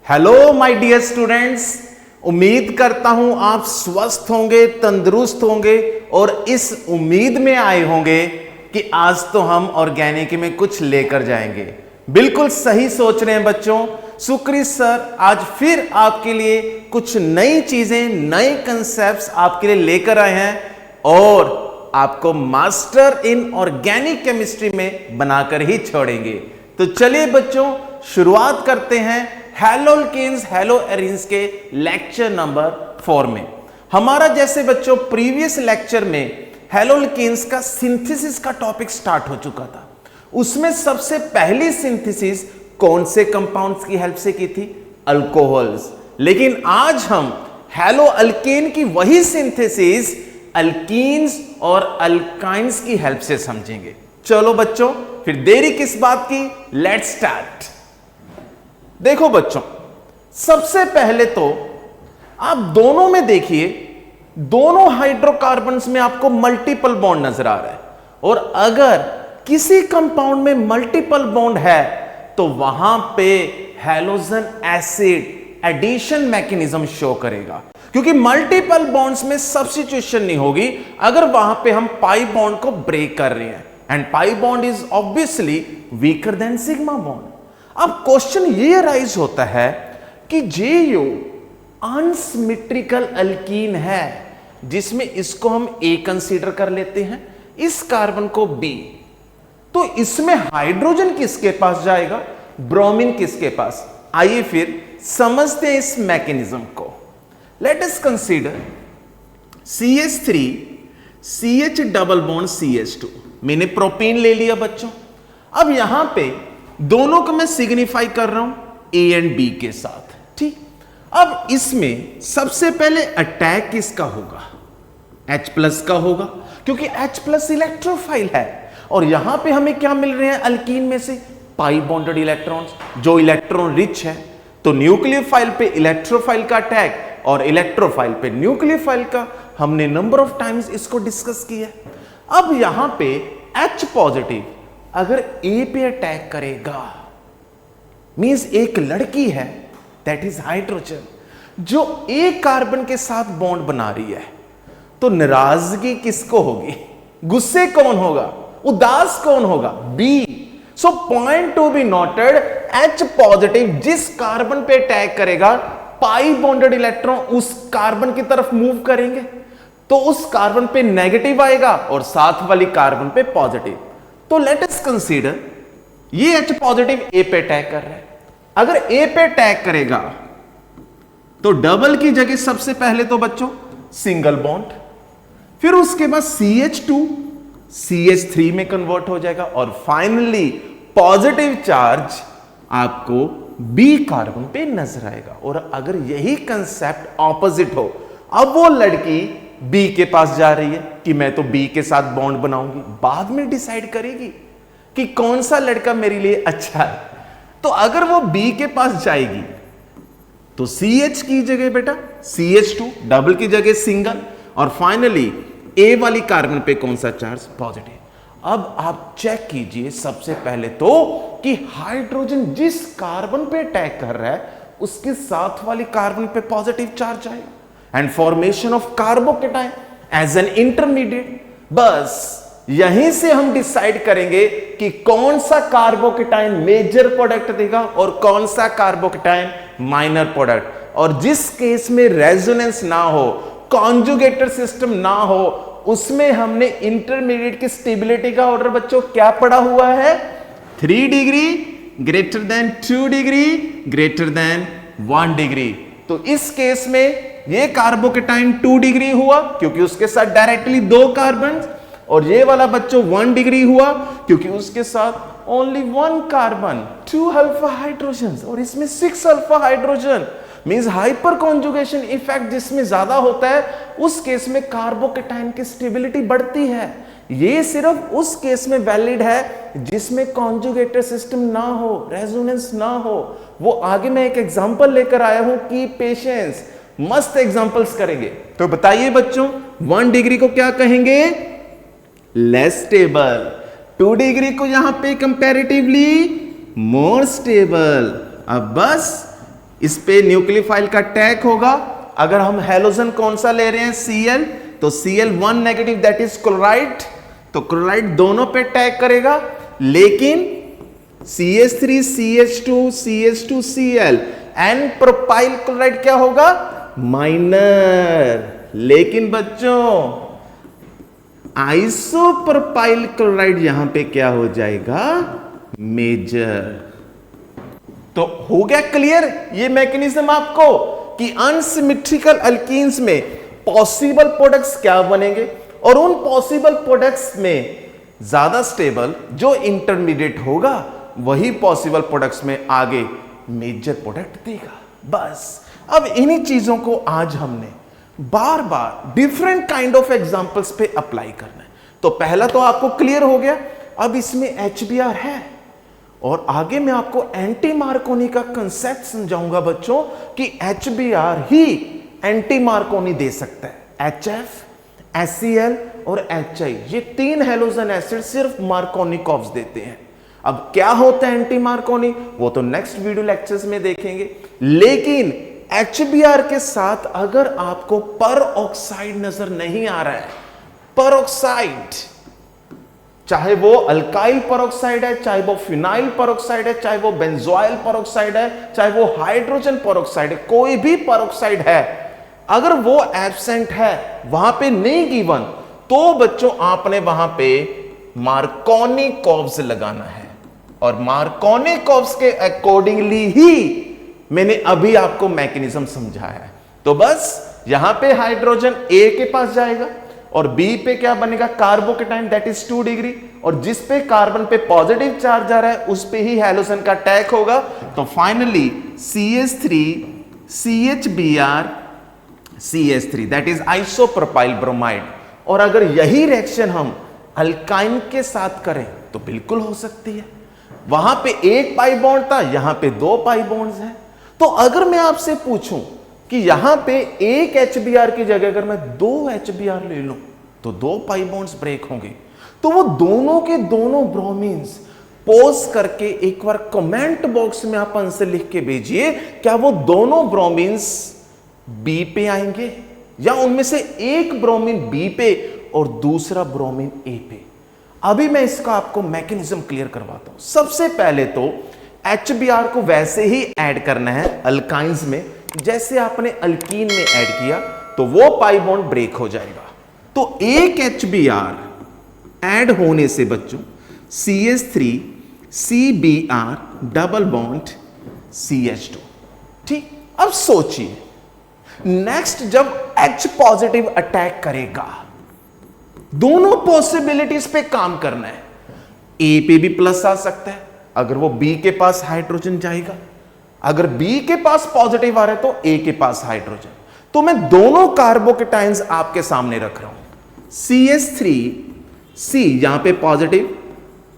Hello my dear students, उम्मीद करता हूं आप स्वस्थ होंगे, तंदुरुस्त होंगे और इस उम्मीद में आए होंगे कि आज तो हम ऑर्गेनिक में कुछ लेकर जाएंगे। बिल्कुल सही सोच रहे हैं बच्चों। सुकृत सर आज फिर आपके लिए कुछ नई चीजें, नए कंसेप्ट्स आपके लिए लेकर आए हैं और आपको मास्टर इन ऑर्गेनिक केमिस्ट्री में बनाकर ही छोड़ेंगे। तो चलिए बच्चों, शुरुआत करते हैं हैलोअल्केन्स हैलोएरीन्स के लेक्चर नंबर 4 में। हमारा जैसे बच्चों प्रीवियस लेक्चर में हैलोअल्केन्स का सिंथेसिस का टॉपिक स्टार्ट हो चुका था। उसमें सबसे पहली सिंथेसिस कौन से कंपाउंड्स की हेल्प से की थी? अल्कोहल्स। लेकिन आज हम हैलोअल्केन की वही सिंथेसिस अल्कीन्स और अल्काइंस की हेल्प से समझेंगे। चलो बच्चों, फिर देरी किस बात की, लेट्स स्टार्ट। देखो बच्चों, सबसे पहले तो आप दोनों में देखिए, दोनों हाइड्रोकार्बन्स में आपको मल्टीपल बॉन्ड नजर आ रहा है। और अगर किसी कंपाउंड में मल्टीपल बॉन्ड है तो वहां पे halogen acid addition mechanism show करेगा, क्योंकि मल्टीपल बॉन्ड्स में सब्स्टिट्यूशन नहीं होगी अगर वहां पे हम पाई बॉन्ड को ब्रेक कर रहे हैं। And pi bond is obviously weaker then sigma bond. अब क्वेश्चन ये राइज होता है कि JU अनसिमेट्रिकल अल्कीन है, जिसमें इसको हम A कंसीडर कर लेते हैं, इस कार्बन को B, तो इसमें हाइड्रोजन किसके पास जाएगा, ब्रोमीन किसके पास? आइए फिर समझते हैं इस मैकेनिज्म को। Late us consider CH3 CH double bond CH2। मैंने प्रोपीन ले लिया बच्चों। अब यहां पे दोनों को मैं सिग्निफाई कर रहा हूं A एंड B के साथ, ठीक। अब इसमें सबसे पहले अटैक किसका होगा? H+ का होगा, क्योंकि H+ इलेक्ट्रोफाइल है। और यहां पे हमें क्या मिल रहे हैं अल्कीन में से? पाई बॉन्डेड इलेक्ट्रॉन्स, जो इलेक्ट्रॉन रिच है। तो न्यूक्लियोफाइल पे इलेक्ट्रोफाइल का अटैक और इलेक्ट्रोफाइल पे न्यूक्लियोफाइल का, हमने नंबर ऑफ टाइम्स इसको डिस्कस किया। अब यहां पे H+ अगर A पे अटैक करेगा, मींस एक लड़की है दैट इज हाइड्रोजन, जो A कार्बन के साथ बॉन्ड बना रही है, तो नाराजगी किसको होगी? गुस्से कौन होगा? उदास कौन होगा? B। So point to be noted, H+ जिस कार्बन पे अटैक करेगा, पाई बॉन्डेड इलेक्ट्रॉन उस कार्बन की तरफ मूव करेंगे, तो उस कार्बन पे नेगेटिव आएगा और साथ वाली कार्बन पे पॉजिटिव। तो लेट अस कंसीडर ये H+ A पे अटैक कर रहा है। अगर A पे अटैक करेगा तो डबल की जगह सबसे पहले तो बच्चों सिंगल बॉन्ड, फिर उसके बाद CH2 CH3 में कन्वर्ट हो जाएगा और फाइनली पॉजिटिव चार्ज आपको B कार्बन पे नजर आएगा। और अगर यही कंसेप्ट ऑपोजिट हो, अब वो लड़की B के पास जा रही है कि मैं तो B के साथ बॉन्ड बनाऊंगी, बाद में डिसाइड करेगी कि कौन सा लड़का मेरे लिए अच्छा है। तो अगर वो B के पास जाएगी तो CH की जगह बेटा CH2, डबल की जगह सिंगल, और फाइनली A वाली कार्बन पे कौन सा चार्ज? पॉजिटिव। अब आप चेक कीजिए सबसे पहले तो कि हाइड्रोजन जिस कार्बन पे अटैक कर रहा है उसके साथ वाली कार्बन पे पॉजिटिव चार्ज आएगा and formation of carbocation as an intermediate. बस यहीं से हम डिसाइड करेंगे कि कौन सा कार्बोकेटाइन मेजर प्रोडक्ट देगा और कौन सा कार्बोकेटाइन माइनर प्रोडक्ट। और जिस केस में रेजोनेंस ना हो, कॉन्जुगेटर सिस्टम ना हो, उसमें हमने इंटरमीडिएट की स्टेबिलिटी का ऑर्डर बच्चों क्या पढ़ा हुआ है? 3 degree greater than 2 degree greater than 1 degree. तो इस केस में ये कार्बोकेटाइन 2 डिग्री हुआ क्योंकि उसके साथ डायरेक्टली 2 कार्बन, और ये वाला बच्चों 1 डिग्री हुआ क्योंकि उसके साथ ओनली 1 कार्बन, 2 अल्फा हाइड्रोजन, और इसमें 6 alpha hydrogen. Means hyper conjugation effect जिसमें ज्यादा होता है, उस केस में कार्बोकेटाइन की स्टेबिलिटी बढ़ती है। ये सिर्फ उस केस में वैलिड है जिसमें कॉन्जुगेटर सिस्टम ना हो, रेजोनेंस ना हो। वो आगे मैं एक एग्जांपल लेकर आया हूं कि पेशेंस, मस्त एग्जांपल्स करेंगे। तो बताइए बच्चों, 1 डिग्री को क्या कहेंगे? Less stable. 2 डिग्री को यहां पे कंपैरेटिवली मोर स्टेबल। अब बस इस पे न्यूक्लियोफाइल का टैग होगा। अगर हम हैलोजन कौन सा ले रहे हैं, Cl, तो Cl1 negative that is chloride, तो क्लोराइड दोनों पे टैग करेगा। लेकिन CH3 CH2 CH2 Cl N propyl chloride क्या होगा, माइनर। लेकिन बच्चों आइसोप्रोपाइल क्लोराइड यहां पे क्या हो जाएगा, मेजर। तो हो गया क्लियर ये मैकेनिज्म आपको कि अनसिमेट्रिकल अल्कीन्स में पॉसिबल प्रोडक्ट्स क्या बनेंगे, और उन पॉसिबल प्रोडक्ट्स में ज्यादा स्टेबल जो इंटरमीडिएट होगा वही पॉसिबल प्रोडक्ट्स में आगे मेजर प्रोडक्ट देगा। बस अब इन्हीं चीजों को आज हमने बार बार डिफरेंट काइंड ऑफ एग्जांपल्स पे अप्लाई करना है। तो पहला तो आपको क्लियर हो गया, अब इसमें HBr है, और आगे मैं आपको एंटी मार्कोनी का कंसेप्ट समझाऊंगा बच्चों कि HBr ही एंटी मार्कोनी दे सकता है। HF, HCl और HI ये 3 हैलोजन एसिड सिर्फ मार्कोनिक देते हैं। अब क्या होता है एंटी मार्कोनी, वो तो नेक्स्ट वीडियो लेक्चर्स में देखेंगे। लेकिन HBr के साथ अगर आपको पर ऑक्साइड नजर नहीं आ रहा है, पर ऑक्साइड, चाहे वो अल्काइल परऑक्साइड है, चाहे वो फिनाइल परऑक्साइड है, चाहे वो बेंजोइल परऑक्साइड है, चाहे वो हाइड्रोजन परऑक्साइड है, कोई भी परऑक्साइड है, अगर वो एब्सेंट है, वहां पे नहीं गिवन, तो बच्चों आपने वहां पे मार्कोनी कॉर्ब्स लगाना है। और मार्कोनी कॉर्ब्स के अकॉर्डिंगली ही मैंने अभी आपको मैकेनिज्म समझाया है। तो बस यहां पे हाइड्रोजन A के पास जाएगा और B पे क्या बनेगा, कार्बोकेटाइन दैट इज 2 डिग्री, और जिस पे कार्बन पे पॉजिटिव चार्ज आ रहा है उस पे ही हैलोजन का टैग होगा। तो finally CH3 CHBr CH3 that is isopropyl bromide. और अगर यही रिएक्शन हम अल्काइन के साथ करें तो बिल्कुल हो सकती है। वहां पे 1 पाई बॉन्ड था, यहां पे 2 पाई बॉन्ड्स हैं। तो अगर मैं आपसे पूछूं कि यहां पे 1 HBr की जगह अगर मैं 2 HBr ले लूं तो 2 पाई बॉन्ड्स ब्रेक होंगे। तो वो दोनों के दोनों ब्रोमीन्स पोज करके एक बार कमेंट बॉक्स में आप आंसर लिख के भेजिए, क्या वो दोनों ब्रोमीन्स B पे आएंगे या उनमें से एक ब्रोमीन B पे और दूसरा ब्रोमीन A पे। अभी मैं इसका आपको मैकेनिज्म क्लियर करवाता हूं। सबसे पहले तो HBr को वैसे ही ऐड करना है अल्काइंस में जैसे आपने अल्कीन में ऐड किया, तो वो पाई बॉन्ड ब्रेक हो जाएगा। तो एक HBr ऐड होने से बच्चों CH3 CBr double bond CH2। ठीक, अब सोचिए नेक्स्ट जब H पॉजिटिव अटैक करेगा, दोनों पॉसिबिलिटीज पे काम करना है। A पे भी प्लस आ सकता है अगर वो B के पास हाइड्रोजन जाएगा, अगर B के पास पॉजिटिव आ रहा है तो A के पास हाइड्रोजन। तो मैं दोनों कार्बोकेटाइंस आपके सामने रख रहा हूं। CH3 C यहां पे पॉजिटिव,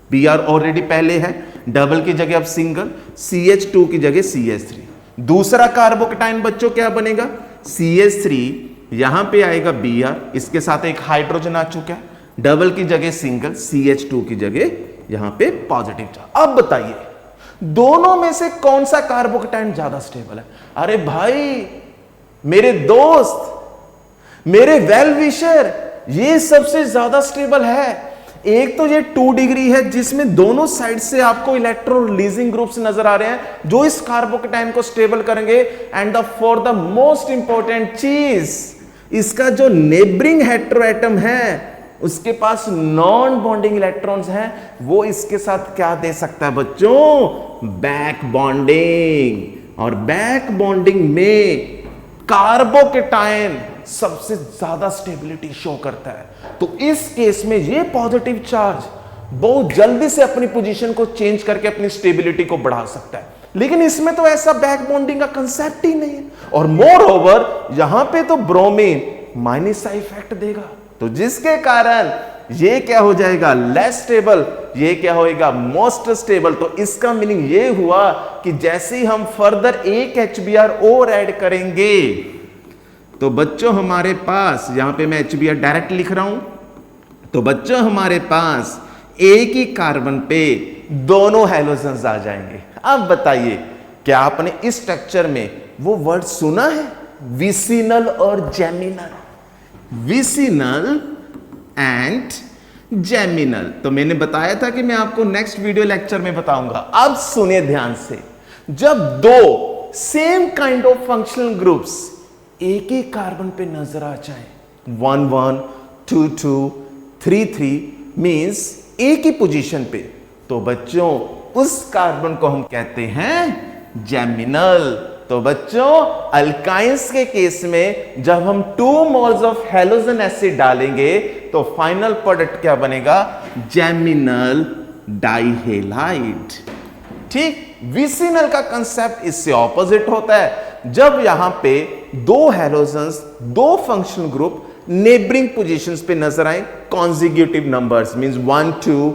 Br ऑलरेडी पहले है, डबल की जगह अब सिंगल, CH2 की जगह CH3। दूसरा कार्बोकेटाइन बच्चों क्या बनेगा, CH3 यहां पे आएगा Br, इसके साथ एक हाइड्रोजन आ चुका है, डबल की जगह सिंगल, CH2 की जगह यहां पे पॉजिटिव चार्ज। अब बताइए दोनों में से कौन सा कार्बोकेटाइन ज्यादा स्टेबल है। अरे भाई मेरे दोस्त, मेरे वेल विशर, ये सबसे ज्यादा स्टेबल है। एक तो ये 2 डिग्री है जिसमें दोनों साइड से आपको इलेक्ट्रॉन रिलीजिंग ग्रुप्स नजर आ रहे हैं जो इस कार्बोकेटाइन को स्टेबल करेंगे। And for the most important चीज, इसका जो नेबरिंग हेटेरोएटम है उसके पास नॉन बॉन्डिंग इलेक्ट्रॉन्स हैं, वो इसके साथ क्या दे सकता है बच्चों, बैक बॉन्डिंग। और बैक बॉन्डिंग में कार्बोकेटाइन सबसे ज्यादा स्टेबिलिटी शो करता है। तो इस केस में ये पॉजिटिव चार्ज बहुत जल्दी से अपनी पोजीशन को चेंज करके अपनी स्टेबिलिटी को बढ़ा सकता है, लेकिन इसमें तो ऐसा बैक बॉन्डिंग का कंसेप्ट ही नहीं है। और मोर ओवर यहां पे तो ब्रोमीन माइनस इफेक्ट देगा, तो जिसके कारण ये क्या हो जाएगा, लेस स्टेबल, ये क्या होएगा, मोस्ट स्टेबल। तो इसका मीनिंग ये हुआ कि जैसे ही हम फर्दर एक HBr और ऐड करेंगे तो बच्चों हमारे पास, यहां पे मैं HBr डायरेक्ट लिख रहा हूं, तो बच्चों हमारे पास एक ही कार्बन पे दोनों हैलोजन्स आ जाएंगे। अब बताइए क्या आपने इस स्ट्रक्चर में वो वर्ड सुना है, विसिनल और जेमिनल? विसिनल एंड जेमिनल तो मैंने बताया था कि मैं आपको नेक्स्ट वीडियो लेक्चर में बताऊंगा। अब सुनिए ध्यान से, जब दो same kind of functional groups एक ही कार्बन पे नजर आ जाए, 1 1 2 2 3 3 मींस एक ही पोजीशन पे, तो बच्चों उस कार्बन को हम कहते हैं जेमिनल। तो बच्चों अल्काइंस के केस में जब हम 2 मोल्स ऑफ हैलोजन एसिड डालेंगे तो फाइनल प्रोडक्ट क्या बनेगा, जेमिनल डाइहेलाइड। ठीक, विसिनल का कंसेप्ट इससे ऑपोजिट होता है। जब यहां पे दो हैलोजन्स, दो फंक्शनल ग्रुप नेबरिंग पोजीशंस पे नजर आए, कॉन्जिक्यूटिव नंबर्स मींस 1 2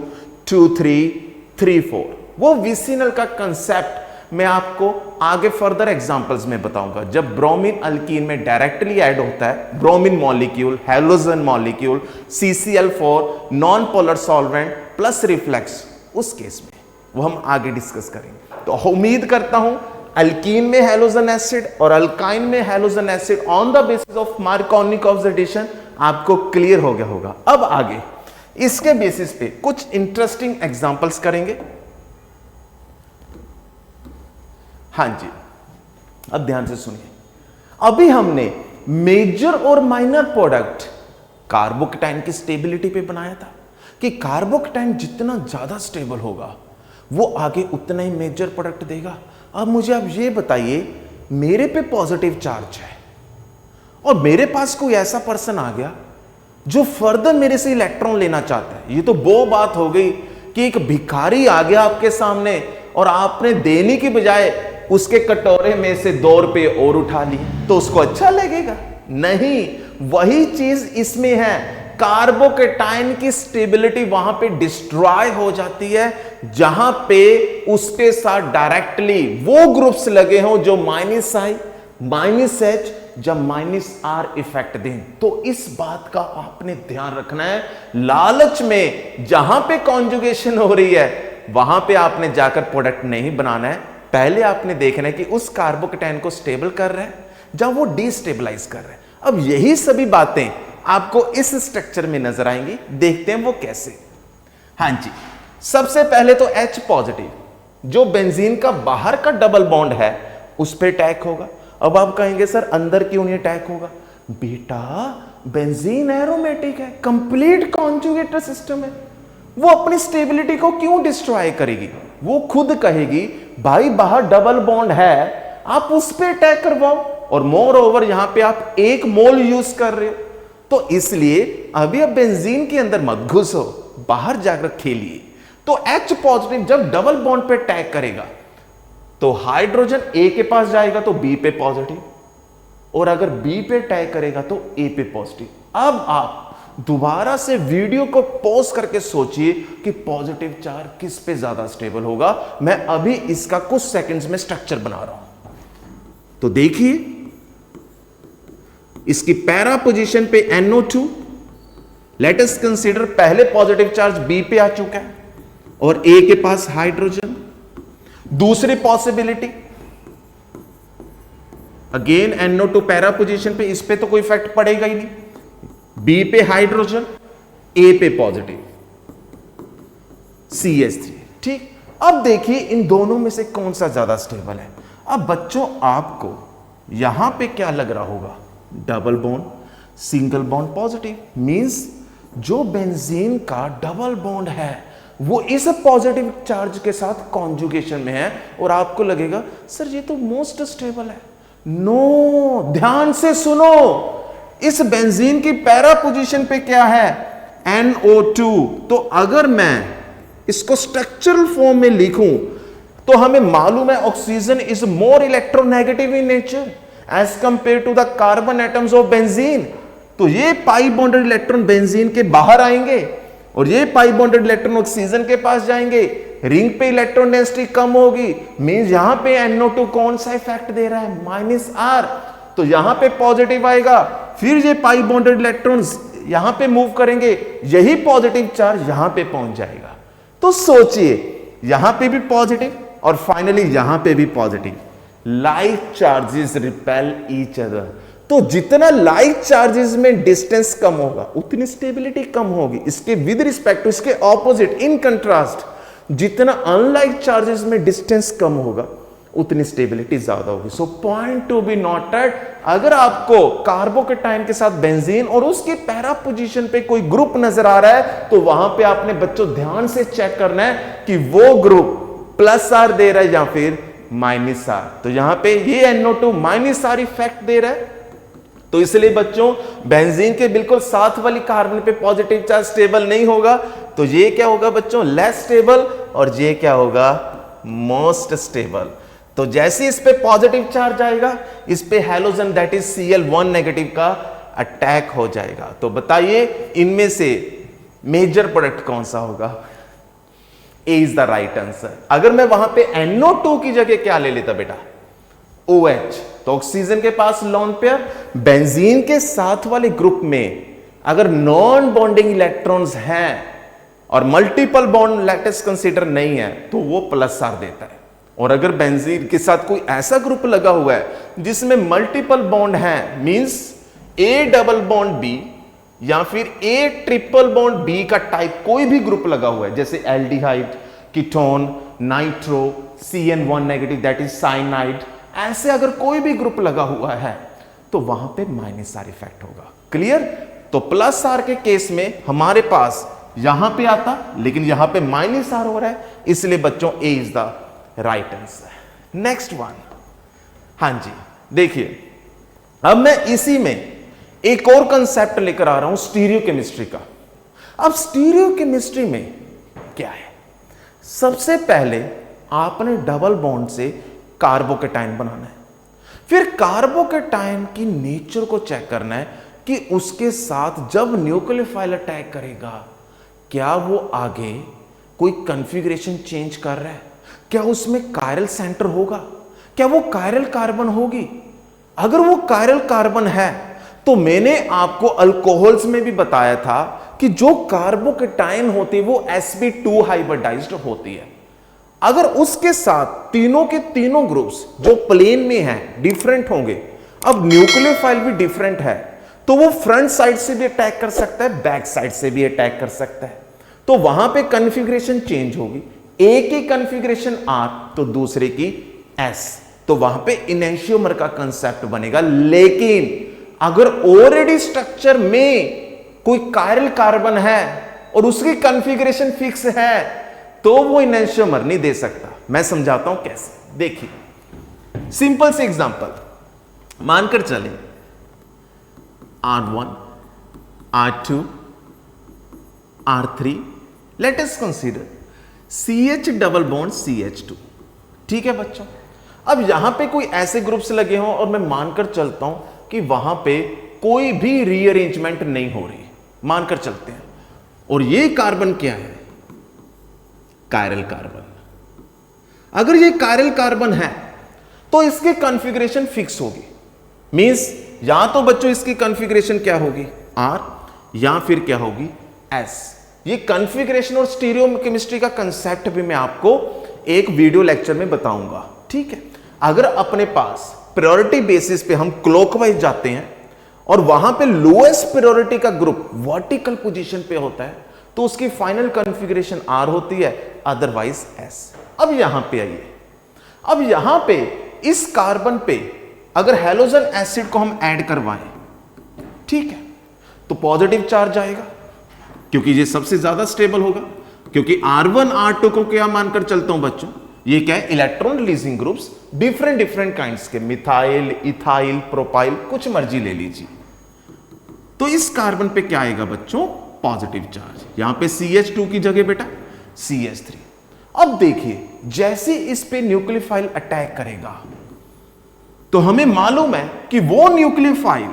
2 3 3 4, वो विसिनल का कंसेप्ट मैं आपको आगे फर्दर एग्जांपल्स में बताऊंगा। जब ब्रोमीन अल्कीन में डायरेक्टली ऐड होता है, bromine molecule, halogen molecule, CCl4 non polar solvent plus reflex, उस केस में वो हम आगे डिस्कस करेंगे। तो उम्मीद करता हूं अल्कीन में हैलोजन एसिड और अल्काइन में halogen acid on the basis of Markovnikov's addition आपको क्लियर हो गया होगा। अब आगे इसके बेसिस पे कुछ इंटरेस्टिंग एग्जांपल्स करेंगे। हां जी, अब ध्यान से सुनिए। अभी हमने मेजर और माइनर प्रोडक्ट कार्बोकेटाइन की स्टेबिलिटी पे बनाया था कि कार्बोकेटाइन जितना ज्यादा स्टेबल होगा वो आगे उतना ही मेजर प्रोडक्ट देगा। अब मुझे आप ये बताइए, मेरे पे पॉजिटिव चार्ज है और मेरे पास कोई ऐसा पर्सन आ गया जो फर्दर मेरे से इलेक्ट्रॉन लेना चाहता है। ये तो वो बात हो गई कि एक भिखारी आ गया आपके सामने और आपने देने की बजाय उसके कटोरे में से 2 रुपए और उठा लिए, तो उसको अच्छा लगेगा? नहीं, वही चीज इसमें है। कार्बोकेटाइन की स्टेबिलिटी वहां पे डिस्ट्रॉय हो जाती है जहां पे उसके साथ डायरेक्टली वो ग्रुप्स लगे हों जो -I -H जब -R इफेक्ट दें। तो इस बात का आपने ध्यान रखना है। लालच में जहां पे कॉन्जुगेशन हो रही है वहां पे आपने जाकर प्रोडक्ट नहीं बनाना है। पहले आपने देखना है कि उस कार्बोकेटाइन को स्टेबल कर रहा है जब वो डिस्टेबलाइज कर रहा है। अब यही सभी बातें आपको इस स्ट्रक्चर में नजर आएंगी, देखते हैं वो कैसे। हां जी, सबसे पहले तो H पॉजिटिव जो बेंजीन का बाहर का डबल बॉन्ड है उस पे अटैक होगा। अब आप कहेंगे सर अंदर क्यों नहीं अटैक होगा? बेटा बेंजीन एरोमेटिक है, कंप्लीट कॉन्जुगेटेड सिस्टम है, वो अपनी स्टेबिलिटी को क्यों डिस्ट्रॉय करेगी? वो खुद कहेगी भाई बाहर डबल बॉन्ड है, आप उस पे अटैक करवाओ, और मोर ओवर यहां पे आप 1 मोल यूज कर रहे हो। तो इसलिए अभी अब बेंजीन के अंदर मत घुसो, बाहर जाकर खेलिए। तो H पॉजिटिव जब डबल बॉन्ड पे अटैक करेगा तो हाइड्रोजन A के पास जाएगा तो B पे पॉजिटिव, और अगर B पे अटैक करेगा तो A पे पॉजिटिव। अब आप दोबारा से वीडियो को पॉज करके सोचिए कि पॉजिटिव चार्ज किस पे ज्यादा स्टेबल होगा। मैं अभी इसका कुछ सेकंड्स में स्ट्रक्चर बना रहा हूं, तो देखिए इसकी पैरा पोजीशन पे NO2, लेट अस कंसीडर पहले पॉजिटिव चार्ज B पे आ चुका है और A के पास हाइड्रोजन। दूसरी possibility again NO2 para position पे, इस पे तो कोई इफेक्ट पड़ेगा ही नहीं। B पे हाइड्रोजन, A पे पॉजिटिव CH3। ठीक, अब देखिए इन दोनों में से कौन सा ज्यादा स्टेबल है। अब बच्चों आपको यहां पे क्या लग रहा होगा? Double bond, single bond positive, means जो बेंजीन का डबल बॉन्ड है वो इस पॉजिटिव चार्ज के साथ कॉन्जुगेशन में है, और आपको लगेगा सर ये तो मोस्ट स्टेबल है। नो, ध्यान से सुनो, इस बेंजीन की पैरा पोजीशन पे क्या है? NO2। तो अगर मैं इसको स्ट्रक्चरल फॉर्म में लिखूं तो हमें मालूम है oxygen is more electronegative in nature as compare to the carbon atoms of benzene. तो ये पाई बॉन्डेड इलेक्ट्रॉन बेंजीन के बाहर आएंगे और ये पाई बॉन्डेड इलेक्ट्रॉन ऑक्सीजन के पास जाएंगे, रिंग पे इलेक्ट्रॉन डेंसिटी कम होगी, मींस यहां पे NO2 कौन सा इफेक्ट दे रहा है? -R। तो यहां पे पॉजिटिव आएगा, फिर ये पाई बॉन्डेड इलेक्ट्रॉन्स यहां पे मूव करेंगे, यही पॉजिटिव चार्ज यहां पे पहुंच जाएगा। तो सोचिए यहां पे भी पॉजिटिव, और फाइनली यहां पे भी positive. Like charges repel each other. तो जितना लाइक चार्जेस में डिस्टेंस कम होगा उतनी स्टेबिलिटी कम होगी। इसके विद रिस्पेक्ट टू, इसके ऑपोजिट, इन कंट्रास्ट, जितना अनलाइक चार्जेस में डिस्टेंस कम होगा उतनी स्टेबिलिटी ज्यादा होगी। So point to be noted, अगर आपको कार्बोकेटाइन के साथ बेंजीन और उसकी पैरा पोजीशन पे कोई ग्रुप नजर आ रहा है तो वहां पे आपने बच्चों ध्यान से चेक करना है कि वो ग्रुप प्लस आर दे रहा है या फिर माइनस आर। तो यहां पे ये NO2 माइनस आर इफेक्ट दे रहा है, तो इसलिए बच्चों बेंजीन के बिल्कुल साथ वाली कार्बन पे पॉजिटिव चार्ज स्टेबल नहीं होगा, तो ये क्या होगा बच्चों, लेस स्टेबल, और ये क्या होगा, मोस्ट स्टेबल। तो जैसे इस पे पॉजिटिव चार्ज आएगा इस पे halogen that is Cl1 negative का अटैक हो जाएगा। तो बताइए इनमें से मेजर प्रोडक्ट कौन सा होगा? ए इज द राइट आंसर। अगर मैं वहां पे NO2 की जगह क्या ले लेता बेटा, OH, तो ऑक्सीजन के पास लोन पेयर, बेंजीन के साथ वाले ग्रुप में अगर नॉन बॉन्डिंग इलेक्ट्रॉन्स हैं और मल्टीपल बॉन्ड लैटिस कंसीडर नहीं है तो वो प्लस आर देता है। और अगर बेंजीन के साथ कोई ऐसा ग्रुप लगा हुआ है जिसमें मल्टीपल बॉन्ड हैं, means A double bond B या फिर A ट्रिपल बॉन्ड B का टाइप कोई भी ग्रुप लगा हुआ है, जैसे aldehyde, ketone, nitro, CN1 negative that is cyanide, ऐसे अगर कोई भी ग्रुप लगा हुआ है तो वहां पे माइनस आर इफेक्ट होगा। क्लियर? तो प्लस आर के केस में हमारे पास यहां पे आता, लेकिन यहां पे माइनस आर हो रहा है, इसलिए बच्चों a is the right answer. Next one, हां जी देखिए, अब मैं इसी में एक और कंसेप्ट लेकर आ रहा हूं स्टीरियो केमिस्ट्री का। अब स्टीरियो केमिस्ट्री में क्या है, सबसे पहले आपने डबल बॉन्ड से कार्बोकेटाइन बनाना है, फिर कार्बोकेटाइन की नेचर को चेक करना है कि उसके साथ जब न्यूक्लियोफाइल अटैक करेगा क्या वो आगे कोई कॉन्फ़िगरेशन चेंज कर रहा है, क्या उसमें कायरल सेंटर होगा, क्या वो कायरल कार्बन होगी। अगर वो कायरल कार्बन है तो मैंने आपको अल्कोहल्स में भी बताया था कि जो कार्बोकेटाइन होती है वो sp2 हाइब्रिडाइज्ड होती है। अगर उसके साथ तीनों के तीनों ग्रुप्स जो प्लेन में हैं डिफरेंट होंगे, अब न्यूक्लियोफाइल भी डिफरेंट है, तो वो फ्रंट साइड से भी अटैक कर सकता है, बैक साइड से भी अटैक कर सकता है, तो वहां पे कॉन्फ़िगरेशन चेंज होगी। एक की कॉन्फ़िगरेशन R तो दूसरे की S, तो वहां पे इनेंशियोमर का कंसेप्ट बनेगा। लेकिन अगर ऑलरेडी स्ट्रक्चर में कोई कायरल कार्बन है और उसकी कॉन्फ़िगरेशन फिक्स है तो वो इनेंशियोमर नहीं दे सकता। मैं समझाता हूं कैसे, देखिए सिंपल से एग्जांपल मानकर चले R1, R2, R3, late us consider CH double bond CH2। ठीक है बच्चों, अब यहां पे कोई ऐसे ग्रुप्स लगे हों और मैं मानकर चलता हूं कि वहां पे कोई भी रीअरेंजमेंट नहीं हो रही, मानकर चलते हैं, और ये कार्बन क्या है, कायरल कार्बन। अगर ये कायरल कार्बन है तो इसकी कॉन्फ़िगरेशन फिक्स होगी, मींस या तो बच्चों इसकी कॉन्फ़िगरेशन क्या होगी R या फिर क्या होगी S। ये कॉन्फ़िगरेशन और स्टीरियो केमिस्ट्री का कंसेप्ट भी मैं आपको एक वीडियो लेक्चर में बताऊंगा। ठीक है, अगर अपने पास प्रायोरिटी बेसिस पे हम क्लॉकवाइज जाते हैं और वहां पे लोएस्ट प्रायोरिटी का ग्रुप वर्टिकल पोजीशन पे होता है तो उसकी फाइनल कॉन्फ़िगरेशन R होती है, अदरवाइज S। अब यहां पे आइए, अब यहां पे इस कार्बन पे अगर हैलोजन एसिड को हम ऐड करवाएं, ठीक है, तो पॉजिटिव चार्ज आएगा क्योंकि ये सबसे ज्यादा स्टेबल होगा, क्योंकि R1 R2 को क्या मानकर चलता हूं बच्चों, ये क्या है, electron releasing groups, different kinds के, मिथाइल, इथाइल, प्रोपाइल, कुछ मर्जी ले लीजिए। तो इस कार्बन पे क्या आएगा बच्चों, पॉजिटिव चार्ज। यहां पे CH2 की जगह बेटा CH3। अब देखिए जैसे इस पे न्यूक्लियोफाइल अटैक करेगा तो हमें मालूम है कि वो न्यूक्लियोफाइल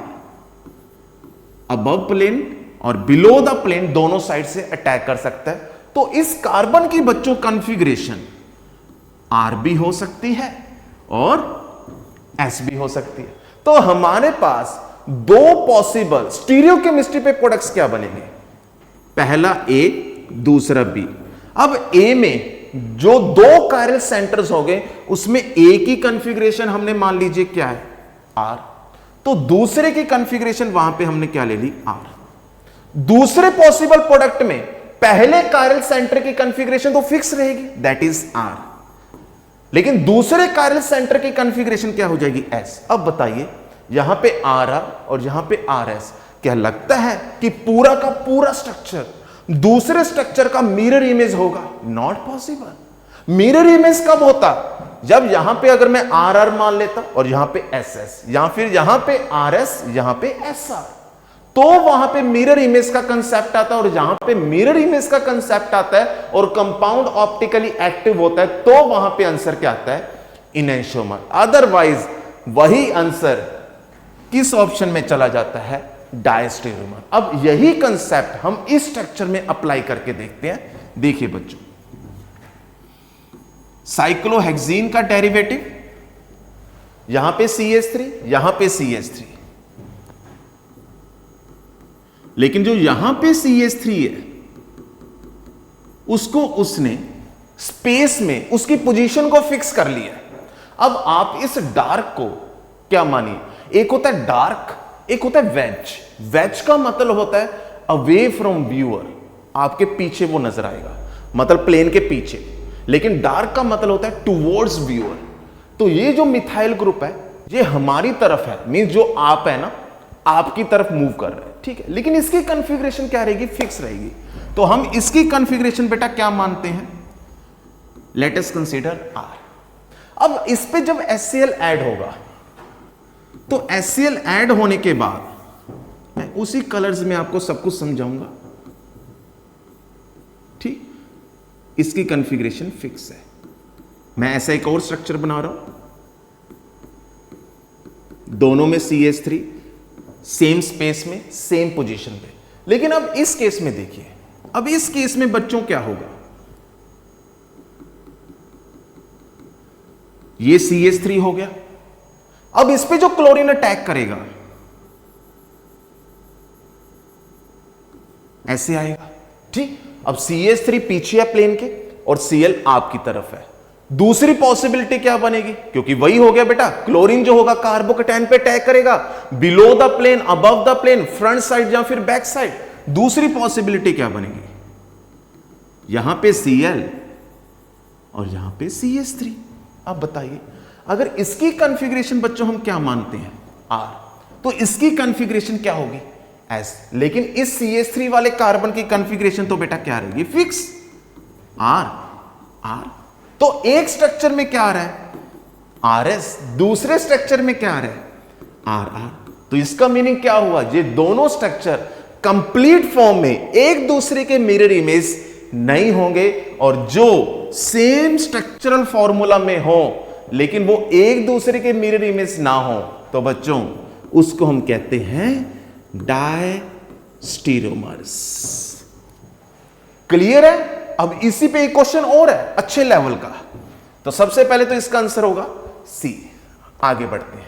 अबव प्लेन और बिलो द प्लेन दोनों साइड से अटैक कर सकता है। तो इस कार्बन की बच्चों कॉन्फ़िगरेशन R भी हो सकती है और S भी हो सकती है। तो हमारे पास दो पॉसिबल स्टीरियो केमिस्ट्री पे प्रोडक्ट्स क्या बनेंगे, पहला A दूसरा B। अब A में जो दो कायरल सेंटर्स हो गए उसमें एक ही कॉन्फ़िगरेशन हमने मान लीजिए क्या है आर, तो दूसरे की कॉन्फ़िगरेशन वहां पे हमने क्या ले ली आर। दूसरे पॉसिबल प्रोडक्ट में पहले कायरल सेंटर की कॉन्फ़िगरेशन तो फिक्स रहेगी, दैट इज आर, लेकिन दूसरे कायरल सेंटर की कॉन्फ़िगरेशन क्या हो जाएगी एस। अब बताइए यहां पे आर आर और यहां पे आर एस, क्या लगता है कि पूरा का पूरा स्ट्रक्चर दूसरे स्ट्रक्चर का मिरर इमेज होगा? Not possible. मिरर इमेज कब होता? जब यहां पे अगर मैं आर आर मान लेता और यहां पे एस एस, या फिर यहां पे आर एस यहां पे एस आर, तो वहां पे मिरर इमेज का कंसेप्ट आता है। और जहां पे मिरर इमेज का कंसेप्ट आता है और कंपाउंड ऑप्टिकली एक्टिव होता है, तो वहां पे आंसर क्या आता है? इनेंशियोमर। अदरवाइज वही आंसर किस ऑप्शन में चला जाता है? डायस्टेरोमर। अब यही कंसेप्ट हम इस स्ट्रक्चर में अप्लाई करके देखते हैं। देखिए बच्चों, साइक्लोहेक्सीन का डेरिवेटिव यहां पे CH3, यहां पे CH3, लेकिन जो यहां पे CH3 है उसको उसने स्पेस में उसकी पोजीशन को फिक्स कर लिया। अब आप इस डार्क को क्या मानिए, एक होता है डार्क, एक होता है वेज। वेज का मतलब होता है अवे फ्रॉम व्यूअर, आपके पीछे वो नजर आएगा, मतलब प्लेन के पीछे। लेकिन डार्क का मतलब होता है टुवर्ड्स व्यूअर। तो ये जो मिथाइल ग्रुप है ये हमारी तरफ है, मींस जो आप है ना आपकी तरफ मूव कर रहे हैं, ठीक है। लेकिन इसकी कॉन्फ़िगरेशन क्या रहेगी? फिक्स रहेगी। तो हम इसकी कॉन्फ़िगरेशन बेटा क्या मानते हैं? Let us consider R. अब इस पे जब HCl ऐड होगा तो HCl ऐड होने के बाद मैं उसी कलर्स में आपको सब कुछ समझाऊंगा, ठीक। इसकी कॉन्फ़िगरेशन फिक्स है। मैं ऐसा एक और स्ट्रक्चर बना रहा हूं, दोनों में CH3 सेम स्पेस में सेम पोजीशन पे। लेकिन अब इस केस में देखिए, अब इस केस में बच्चों क्या होगा? ये CH3 हो गया। अब इस पे जो क्लोरीन अटैक करेगा ऐसे आएगा, ठीक। अब CH3 पीछे है प्लेन के और Cl आपकी तरफ है। दूसरी पॉसिबिलिटी क्या बनेगी? क्योंकि वही हो गया बेटा, क्लोरीन जो होगा कार्बोकेटायन पे अटैक करेगा, below the plane, above the plane, front side या फिर बैक साइड। दूसरी पॉसिबिलिटी क्या बनेगी? यहां पे Cl और यहां पे CH3। अब बताइए, अगर इसकी कॉन्फ़िगरेशन बच्चों हम क्या मानते हैं? R, तो इसकी कॉन्फ़िगरेशन क्या होगी? S। लेकिन इस CH3 वाले कार्बन की कॉन्फ़िगरेशन तो बेटा क्या रहेगी? Fix R। तो एक स्ट्रक्चर में क्या आ रहा है? RS, दूसरे स्ट्रक्चर में क्या आ रहा है? RR। तो इसका मीनिंग क्या हुआ? ये दोनों स्ट्रक्चर कंप्लीट फॉर्म में एक दूसरे के मिरर इमेज नहीं होंगे, और जो सेम स्ट्रक्चरल फॉर्मूला में हो लेकिन वो एक दूसरे के मिरर इमेज ना हो, तो बच्चों उसको हम कहते हैं डायस्टेरोमर्स। क्लियर है? अब इसी पे एक क्वेश्चन और है अच्छे लेवल का। तो सबसे पहले तो इसका आंसर होगा सी। आगे बढ़ते हैं।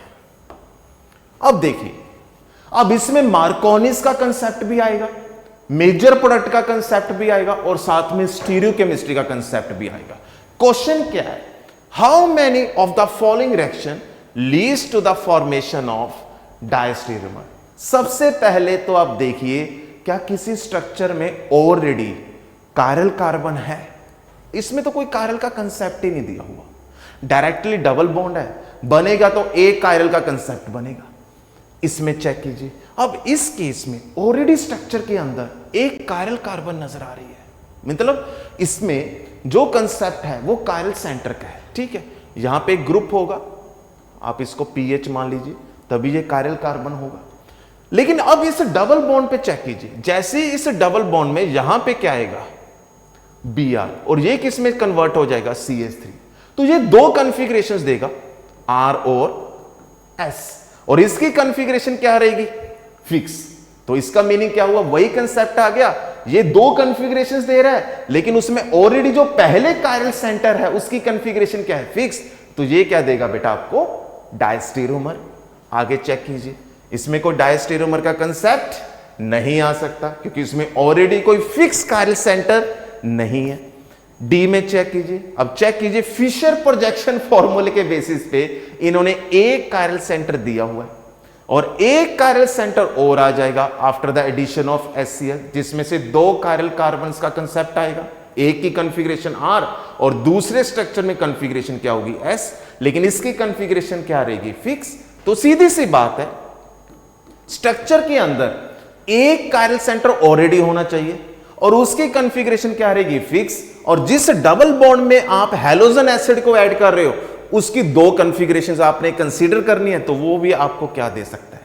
अब देखिए, अब इसमें मार्कोनिस का कंसेप्ट भी आएगा, मेजर प्रोडक्ट का कंसेप्ट भी आएगा, और साथ में स्टीरियोकेमिस्ट्री का कंसेप्ट भी आएगा। क्वेश्चन क्या है? How many of the following reaction leads to the formation of diastereomer. सबसे पहले तो आप देखिए, क्या किसी स्ट्रक्चर में ऑलरेडी कायरल कार्बन है? इसमें तो कोई कायरल का कंसेप्ट ही नहीं दिया हुआ, डायरेक्टली डबल बॉन्ड है, बनेगा तो एक कायरल का कंसेप्ट बनेगा। इसमें चेक कीजिए, अब इस केस में ऑलरेडी स्ट्रक्चर के अंदर एक कायरल कार्बन नजर आ रही है, मतलब इसमें जो कंसेप्ट है वो कायरल सेंटर का है, ठीक है। यहां पे एक ग्रुप होगा, आप इसको पीएच मान लीजिए, तभी ये कायरल कार्बन होगा। लेकिन अब इस डबल बॉन्ड पे चेक कीजिए, जैसे इस डबल बॉन्ड में यहां पे क्या आएगा? Br, और ये किस में कन्वर्ट हो जाएगा? CH3। तो ये दो कॉन्फ़िगरेशंस देगा, R और S, और इसकी कॉन्फ़िगरेशन क्या रहेगी? फिक्स। तो इसका मीनिंग क्या हुआ? वही कंसेप्ट आ गया, ये दो कॉन्फ़िगरेशंस दे रहा है, लेकिन उसमें ऑलरेडी जो पहले कायरल सेंटर है उसकी कॉन्फ़िगरेशन क्या है? फिक्स। तो ये क्या देगा बेटा आपको? डायस्टेरोमर। आगे चेक कीजिए, इसमें कोई डायस्टेरोमर का कंसेप्ट नहीं आ सकता, क्योंकि इसमें ऑलरेडी कोई फिक्स कायरल सेंटर नहीं है। डी में चेक कीजिए। अब चेक कीजिए फिशर प्रोजेक्शन फॉर्मूले के बेसिस पे इन्होंने एक कायरल सेंटर दिया हुआ है और एक कायरल सेंटर और आ जाएगा after the addition of HCl, जिसमें से 2 कायरल कार्बन्स का कंसेप्ट आएगा। एक की कॉन्फ़िगरेशन R और दूसरे स्ट्रक्चर में कॉन्फ़िगरेशन क्या होगी S, लेकिन इसकी कॉन्फ़िगरेशन क्या रहेगी, फिक्स। तो सीधी सी बात है, स्ट्रक्चर के अंदर एक कायरल सेंटर ऑलरेडी होना चाहिए और उसकी कॉन्फ़िगरेशन क्या रहेगी, फिक्स। और जिस डबल बॉन्ड में आप हैलोजन एसिड को ऐड कर रहे हो उसकी 2 कॉन्फ़िगरेशंस आपने कंसीडर करनी है, तो वो भी आपको क्या दे सकता है,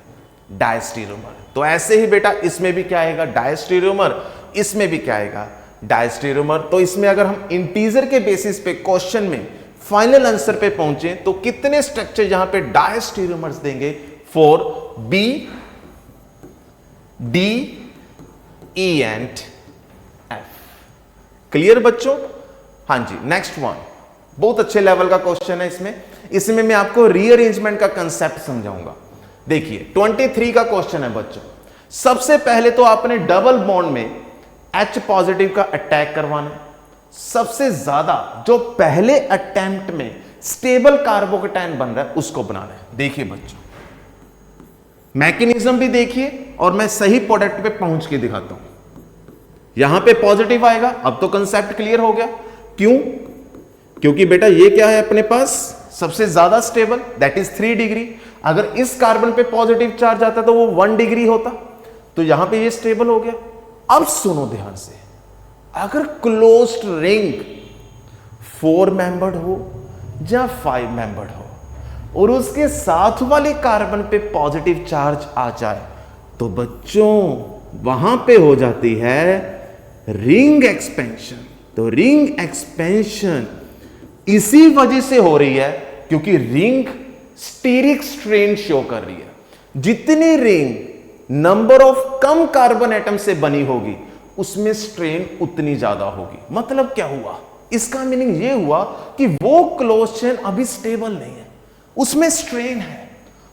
डायस्टेरियोमर। तो ऐसे ही बेटा इसमें भी क्या आएगा, डायस्टेरियोमर, इसमें भी क्या आएगा, डायस्टेरियोमर। तो इसमें अगर हम इंटीजर के बेसिस पे क्वेश्चन में फाइनल आंसर पे पहुंचे तो कितने स्ट्रक्चर यहां पे डायस्टेरियोमर्स देंगे, 4, B, D, E and F। Clear बच्चों? हां जी, नेक्स्ट वन बहुत अच्छे लेवल का क्वेश्चन है। इसमें मैं आपको रीअरेंजमेंट का कंसेप्ट समझाऊंगा। देखिए 23 का क्वेश्चन है बच्चों। सबसे पहले तो आपने डबल बॉन्ड में H पॉजिटिव का अटैक करवाना है। सबसे ज्यादा जो पहले अटेम्प्ट में स्टेबल कार्बोकेटायन बन रहा है उसको बनाना है। देखिए बच्चों, मैकेनिज्म भी देखिए और मैं सही प्रोडक्ट पे पहुंच के दिखाता हूं। यहां पे पॉजिटिव आएगा, अब तो कंसेप्ट क्लियर हो गया। क्यों? क्योंकि बेटा ये क्या है अपने पास सबसे ज्यादा स्टेबल, दैट इज 3 डिग्री। अगर इस कार्बन पे पॉजिटिव चार्ज आता तो वो 1 डिग्री होता, तो यहां पे ये स्टेबल हो गया। अब सुनो ध्यान से, अगर क्लोज्ड रिंग 4 मेंबर्ड हो या 5 मेंबर्ड हो और उसके साथ वाले कार्बन पे पॉजिटिव चार्ज आ जाए तो बच्चों वहां पे हो जाती है रिंग एक्सपेंशन। तो रिंग एक्सपेंशन इसी वजह से हो रही है क्योंकि रिंग स्टीरिक स्ट्रेन शो कर रही है। जितनी ring number of come carbon atom से बनी होगी उसमें स्ट्रेन उतनी ज्यादा होगी। मतलब क्या हुआ, इसका मीनिंग ये हुआ कि वो क्लोज चेन अभी स्टेबल नहीं है, उसमें स्ट्रेन है,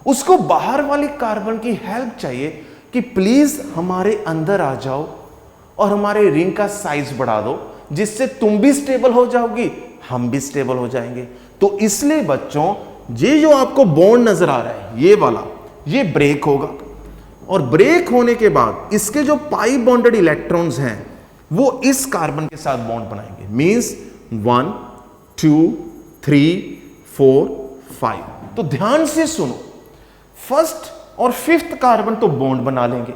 उसको बाहर वाली कार्बन की हेल्प चाहिए कि प्लीज हमारे अंदर आ जाओ और हमारे रिंग का साइज बढ़ा दो, जिससे तुम भी स्टेबल हो जाओगी, हम भी स्टेबल हो जाएंगे। तो इसलिए बच्चों ये जो आपको बॉन्ड नजर आ रहा है ये वाला, ये ब्रेक होगा और ब्रेक होने के बाद इसके जो पाई बॉन्डेड इलेक्ट्रॉन्स हैं वो इस कार्बन के साथ बॉन्ड बनाएंगे। मींस 1 2 3 4 5। तो ध्यान से सुनो, फर्स्ट और फिफ्थ कार्बन तो बॉन्ड बना लेंगे,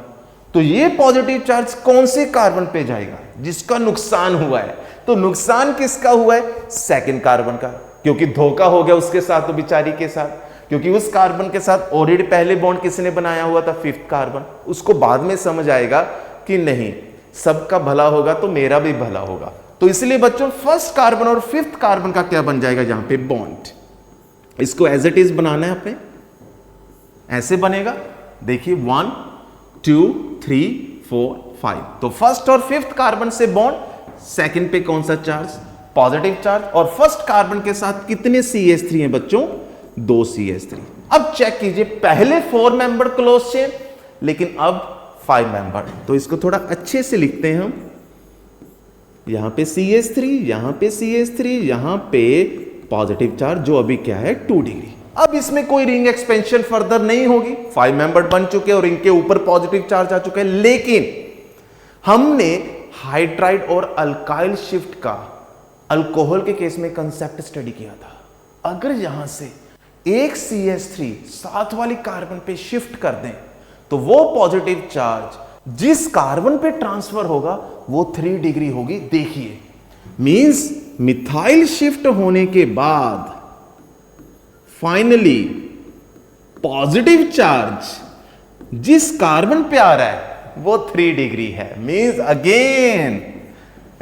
तो ये पॉजिटिव चार्ज कौन से कार्बन पे जाएगा, जिसका नुकसान हुआ है। तो नुकसान किसका हुआ है, सेकंड कार्बन का, क्योंकि धोखा हो गया उसके साथ, तो बिचारी के साथ, क्योंकि उस कार्बन के साथ ऑलरेडी पहले बॉन्ड किसने बनाया हुआ था, फिफ्थ कार्बन। उसको बाद में समझ आएगा कि नहीं सबका भला होगा तो मेरा भी भला होगा। तो इसलिए बच्चों फर्स्ट कार्बन और फिफ्थ कार्बन का क्या बन जाएगा यहां पे, बॉन्ड। इसको एज इट इज बनाना है अपने, ऐसे बनेगा। देखिए 1 2 3 4 5। तो फर्स्ट और फिफ्थ कार्बन से बॉन्ड, सेकंड पे कौन सा चार्ज, पॉजिटिव चार्ज। और फर्स्ट कार्बन के साथ कितने CH3 हैं बच्चों, 2 CH3। अब चेक कीजिए, पहले 4 मेंबर क्लोज चेन लेकिन अब 5 मेंबर। तो इसको थोड़ा अच्छे से लिखते हैं हम, यहां पे CH3, यहां पे CH3, यहां पे पॉजिटिव चार्ज जो अभी क्या है 2 डिग्री। अब इसमें कोई रिंग एक्सपेंशन फर्दर नहीं होगी, 5 मेंबर बन चुके और इनके ऊपर पॉजिटिव चार्ज आ चुका है। लेकिन हमने हाइड्राइड और अल्काइल शिफ्ट का अल्कोहल के केस में कंसेप्ट स्टडी किया था। अगर यहां से एक CH3 साथ वाली कार्बन पे शिफ्ट कर दें तो वो पॉजिटिव चार्ज जिस कार्बन पे ट्रांसफर होगा वो 3 डिग्री होगी। देखिए मींस मिथाइल शिफ्ट होने के बाद फाइनली पॉजिटिव चार्ज जिस कार्बन पे आ रहा है वो 3 डिग्री है। मींस अगेन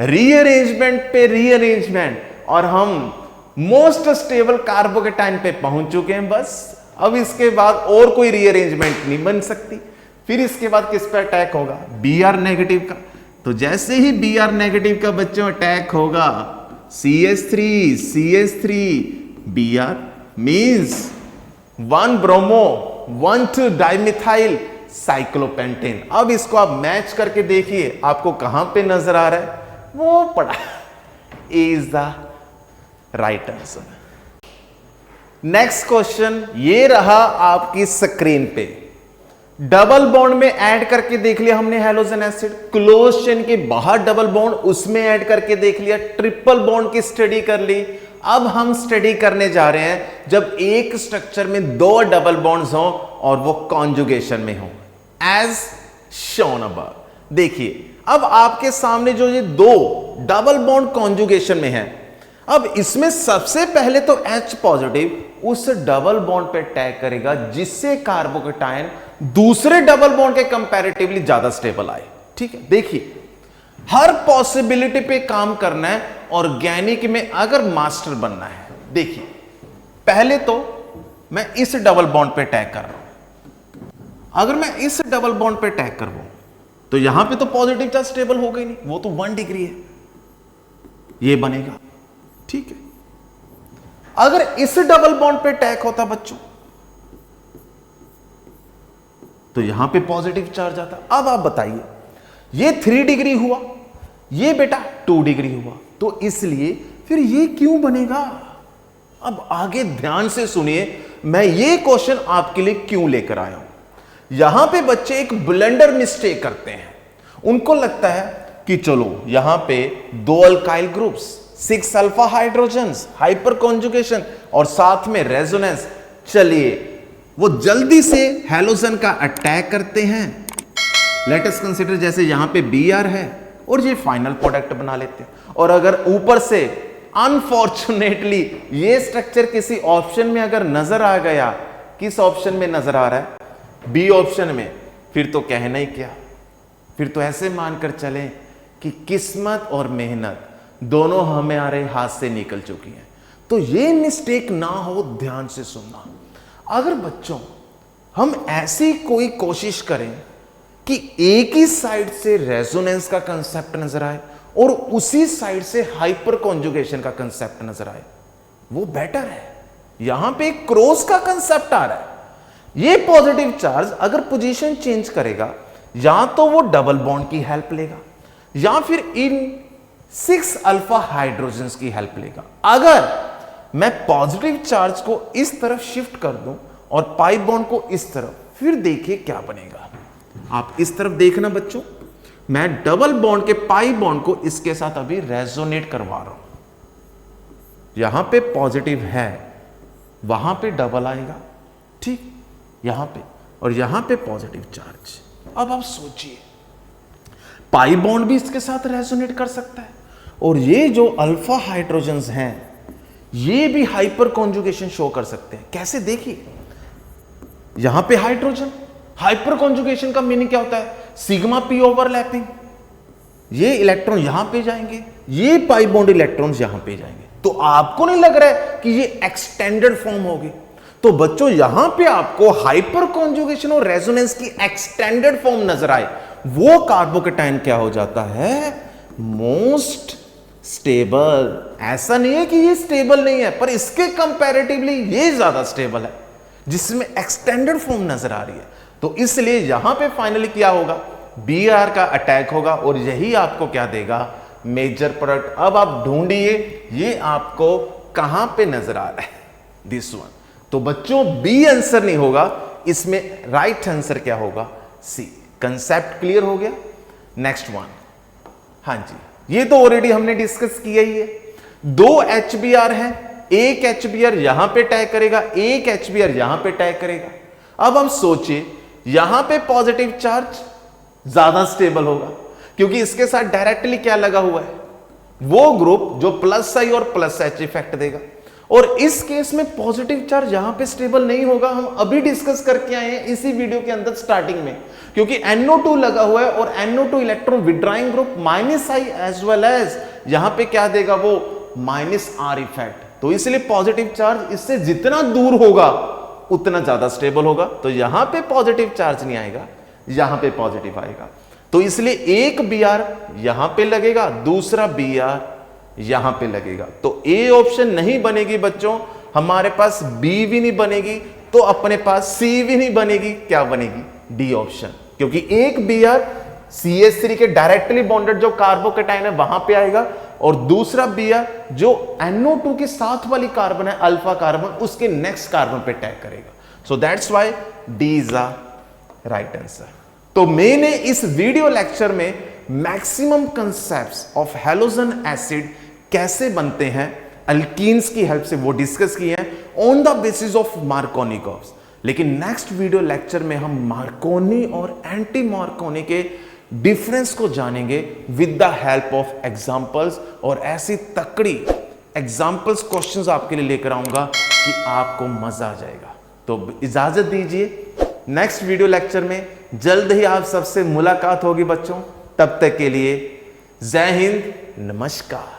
रीअरेंजमेंट पे रीअरेंजमेंट, और हम मोस्ट स्टेबल कार्बोकेटाइन पे पहुंच चुके हैं। बस अब इसके बाद और कोई रीअरेंजमेंट नहीं बन सकती। फिर इसके बाद किस पे अटैक होगा, Br नेगेटिव का। तो जैसे ही Br नेगेटिव का बच्चों अटैक होगा, CH3 CH3 Br means 1 bromo 1 2 dimethyl cyclopentane. अब इसको आप मैच करके देखिए आपको कहां पे नजर आ रहा है, वो पड़ा a is the right answer. Next question ये रहा आपकी स्क्रीन पे। डबल बॉन्ड में ऐड करके देख लिया हमने हैलोजन एसिड, क्लोज चेन के बाहर डबल बॉन्ड उसमें ऐड करके देख लिया, ट्रिपल बॉन्ड की स्टडी कर ली। अब हम स्टडी करने जा रहे हैं जब एक स्ट्रक्चर में दो डबल बॉन्ड्स हो और वो कॉन्जुगेशन में हो, एज शोन अबव। देखिए अब आपके सामने जो ये दो डबल बॉन्ड कॉन्जुगेशन में है, अब इसमें सबसे पहले तो H पॉजिटिव उस डबल बॉन्ड पे टैग करेगा जिससे कार्बोकेटायन दूसरे डबल बॉन्ड के कंपैरेटिवली ज्यादा स्टेबल आए। ठीक है, देखिए हर पॉसिबिलिटी पे काम करना है ऑर्गेनिक में अगर मास्टर बनना है। देखिए पहले तो मैं इस डबल बॉन्ड पे टैग कर रहा हूं, अगर मैं इस डबल बॉन्ड पे टैग करवाऊं तो यहां पे तो पॉजिटिव चार्ज स्टेबल हो गई नहीं, वो तो 1 डिग्री है, ये बनेगा। ठीक है, अगर इस डबल बॉन्ड पे टैग होता बच्चों तो यहां पे पॉजिटिव चार्ज आता। अब आप बताइए ये 3 डिग्री हुआ, ये बेटा 2 डिग्री हुआ, तो इसलिए फिर ये क्यों बनेगा? अब आगे ध्यान से सुनिए, मैं ये क्वेश्चन आपके लिए क्यों लेकर आया हूं। यहां पे बच्चे एक ब्लंडर मिस्टेक करते हैं, उनको लगता है कि चलो यहां पे 2 alkyl groups, 6 alpha hydrogens, hyper conjugation और साथ में रेजोनेंस, चलिए वो जल्दी से हैलोजन का अटैक करते हैं। लेट अस कंसीडर जैसे यहां पे Br है और ये फाइनल प्रोडक्ट बना लेते हैं। और अगर ऊपर से अनफॉर्चुनेटली ये स्ट्रक्चर किसी ऑप्शन में अगर नजर आ गया, किस ऑप्शन में नजर आ रहा है? बी ऑप्शन में, फिर तो कहना ही क्या, फिर तो ऐसे मानकर चलें कि किस्मत और मेहनत दोनों हमारे हाथ से निकल चुकी हैं। तो ये मिस्टेक ना हो, ध्यान से सुनना। अगर बच्चों हम ऐसी कोई कोशिश करें कि एक ही साइड से रेजोनेंस का कंसेप्ट नजर आए और उसी साइड से हाइपर कॉन्जुगेशन का कंसेप्ट नजर आए, वो बेटर है। यहां पे क्रॉस का कंसेप्ट आ रहा है, ये पॉजिटिव चार्ज अगर पोजीशन चेंज करेगा या तो वो डबल बॉन्ड की हेल्प लेगा या फिर इन 6 अल्फा हाइड्रोजन्स की हेल्प लेगा। अगर मैं पॉजिटिव चार्ज को इस तरफ शिफ्ट कर दूं और पाई बॉन्ड को इस तरफ, फिर देखिए क्या बनेगा। आप इस तरफ देखना बच्चों, मैं डबल बॉन्ड के पाई बॉन्ड को इसके साथ अभी रेजोनेट करवा रहा हूं। यहां पे पॉजिटिव है, वहां पे डबल आएगा, ठीक, यहां पे, और यहां पे पॉजिटिव चार्ज। अब आप सोचिए, पाई बॉन्ड भी इसके साथ रेजोनेट कर सकता है और ये जो अल्फा हाइड्रोजन्स हैं ये भी हाइपर कॉन्जुगेशन शो कर सकते हैं। कैसे? देखिए यहां पे हाइड्रोजन, हाइपर कॉन्जुगेशन का मीनिंग क्या होता है? सिग्मा पी ओवरलैपिंग, ये इलेक्ट्रॉन यहां पे जाएंगे, ये पाई बॉन्ड इलेक्ट्रॉन्स यहां पे जाएंगे। तो आपको नहीं लग रहा है कि ये एक्सटेंडेड फॉर्म होगी? तो बच्चों यहां पे आपको हाइपर कॉन्जुगेशन और रेजोनेंस की एक्सटेंडेड फॉर्म नजर आए, वो कार्बोकेटायन क्या हो जाता है? Most stable. ऐसा नहीं है कि ये स्टेबल नहीं है, पर इसके कंपैरेटिवली ये ज्यादा स्टेबल है, जिसमें एक्सटेंडेड फॉर्म नजर आ रही है। तो इसलिए यहां पे फाइनली क्या होगा? Br का अटैक होगा और यही आपको क्या देगा? Major product. अब आप ढूंढिए ये आपको कहां पे नजर आ रहा है? This one. तो बच्चों बी आंसर नहीं होगा, इसमें राइट आंसर क्या होगा? सी। कंसेप्ट क्लियर हो गया? नेक्स्ट वन, हाँ जी, ये तो ऑलरेडी हमने डिस्कस किया ही है। 2 HBr है, एक HBr यहां पे टैग करेगा, एक HBr यहां पे टैग करेगा। अब हम सोचिए यहां पे पॉजिटिव चार्ज ज्यादा स्टेबल होगा क्योंकि इसके साथ डायरेक्टली क्या लगा हुआ है? वो ग्रुप जो प्लस आई और प्लस एच इफेक्ट देगा। और इस केस में पॉजिटिव चार्ज यहां पे स्टेबल नहीं होगा, हम अभी डिस्कस करके आए हैं इसी वीडियो के अंदर स्टार्टिंग में, क्योंकि NO2 लगा हुआ है और NO2 electron withdrawing group -I as well as यहां पे क्या देगा? वो -R इफेक्ट। तो इसलिए पॉजिटिव चार्ज इससे जितना दूर होगा उतना ज्यादा स्टेबल होगा। तो यहां पे पॉजिटिव चार्ज नहीं आएगा, यहां पे पॉजिटिव आएगा। तो इसलिए एक Br यहां पे लगेगा, दूसरा Br यहां पे लगेगा। तो ए ऑप्शन नहीं बनेगी बच्चों, हमारे पास बी भी नहीं बनेगी, तो अपने पास सी भी नहीं बनेगी, क्या बनेगी? D option. क्योंकि एक Br CH3 के डायरेक्टली बॉन्डेड जो कार्बोकेटायन है वहां पे आएगा और दूसरा Br जो NO2 के साथ वाली कार्बन है, अल्फा कार्बन, उसके नेक्स्ट कार्बन पे टैग करेगा। So that's why D is the right answer. तो मैंने इस वीडियो लेक्चर में maximum concepts of halogen acid कैसे बनते हैं अल्कीन्स की हेल्प से वो डिस्कस किए हैं on the basis of Markovnikov curves. लेकिन नेक्स्ट वीडियो लेक्चर में हम मार्कोनी और एंटी मार्कोनी के डिफरेंस को जानेंगे with the help of examples, और ऐसी तकड़ी एग्जांपल्स क्वेश्चंस आपके लिए लेकर आऊंगा कि आपको मजा आ जाएगा। तो इजाजत दीजिए, नेक्स्ट वीडियो लेक्चर में जल्द ही आप सबसे मुलाकात होगी बच्चों। तब तक के लिए जय हिंद, नमस्कार।